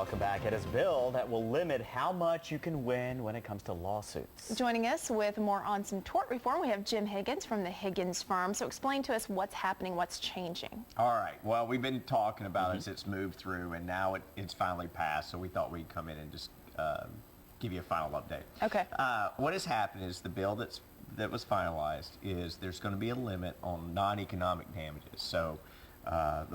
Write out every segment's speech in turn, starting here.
welcome back. It is a bill that will limit how much you can win when it comes to lawsuits. Joining us with more on some tort reform, we have Jim Higgins from the Higgins firm. So explain to us what's happening, what's changing. All right. Well, we've been talking about it as it's moved through, and now it's finally passed. So we thought we'd come in and just give you a final update. Okay. What has happened is the bill that was finalized is there's going to be a limit on non-economic damages. So a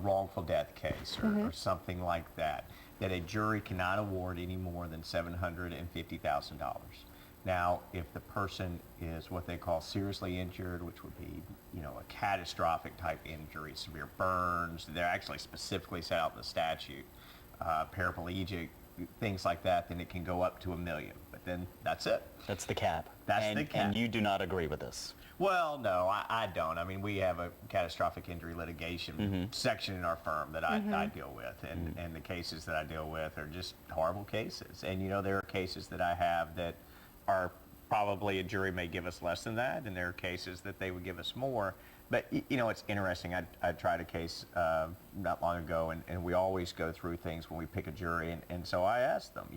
wrongful death case or something like that a jury cannot award any more than $750,000. Now, if the person is what they call seriously injured, which would be, a catastrophic type injury, severe burns, they're actually specifically set out in the statute, paraplegic, things like that, then it can go up to $1 million. But then that's it. That's the cap. That's the cap. And you do not agree with this? Well, no, I don't. I mean, we have a catastrophic injury litigation section in our firm that I deal with, and the cases that I deal with are just horrible cases. And, there are cases that I have that are probably a jury may give us less than that, and there are cases that they would give us more. But, it's interesting. I tried a case not long ago, and we always go through things when we pick a jury, and so I asked them,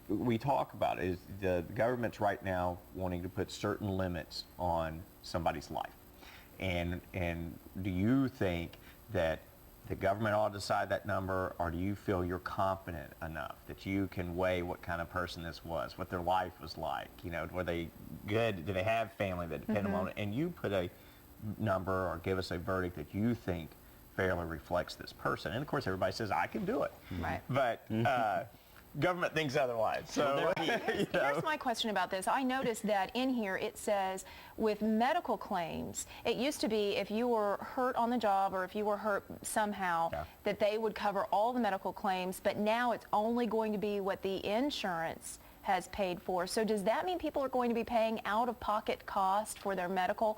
we talk about it, is the government's right now wanting to put certain limits on somebody's life. And do you think that the government ought to decide that number, or do you feel you're confident enough that you can weigh what kind of person this was, what their life was like? Were they good? Did they have family that depended on it? And you put a number or give us a verdict that you think fairly reflects this person. And of course, everybody says, I can do it. Right. But government thinks otherwise. So here's my question about this. I noticed that in here it says with medical claims, it used to be if you were hurt on the job or if you were hurt somehow, that they would cover all the medical claims, but now it's only going to be what the insurance has paid for. So does that mean people are going to be paying out-of-pocket cost for their medical?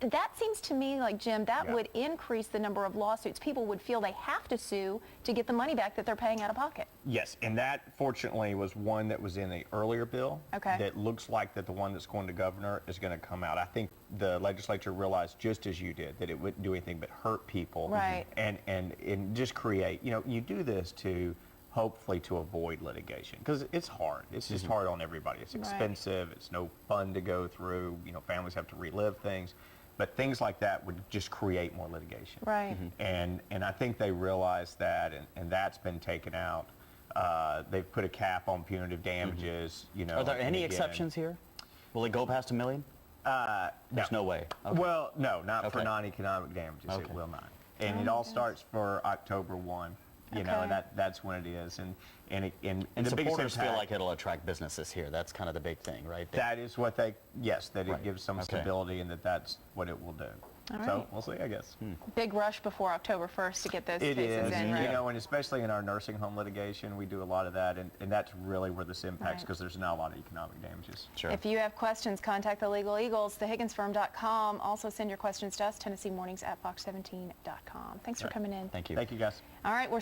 That seems to me like, Jim, that would increase the number of lawsuits. People would feel they have to sue to get the money back that they're paying out of pocket. Yes, and that fortunately was one that was in the earlier bill. Okay. That looks like that the one that's going to governor is going to come out. I think the legislature realized, just as you did, that it wouldn't do anything but hurt people. Right. And just create, you do this to hopefully to avoid litigation, because it's hard. It's just hard on everybody. It's expensive. It's no fun to go through. Families have to relive things. But things like that would just create more litigation. Right. And I think they realized that, and that's been taken out. They've put a cap on punitive damages. Are there any exceptions here? Will it go past $1 million? There's no way. Okay. Well, no, not for non-economic damages. It will not. And it all starts for October 1. And that's when it is. And the biggest supporters impact, feel like it'll attract businesses here. That's kind of the big thing, right? That is what that it gives some stability, and that's what it will do. So we'll see, I guess. Big rush before October 1st to get those cases in, right? And especially in our nursing home litigation, we do a lot of that, and that's really where this impacts, because there's not a lot of economic damages. Sure. If you have questions, contact the Legal Eagles, thehigginsfirm.com. Also send your questions to us, TennesseeMornings@fox17.com. Thanks for coming in. Thank you. Thank you, guys. All right, we're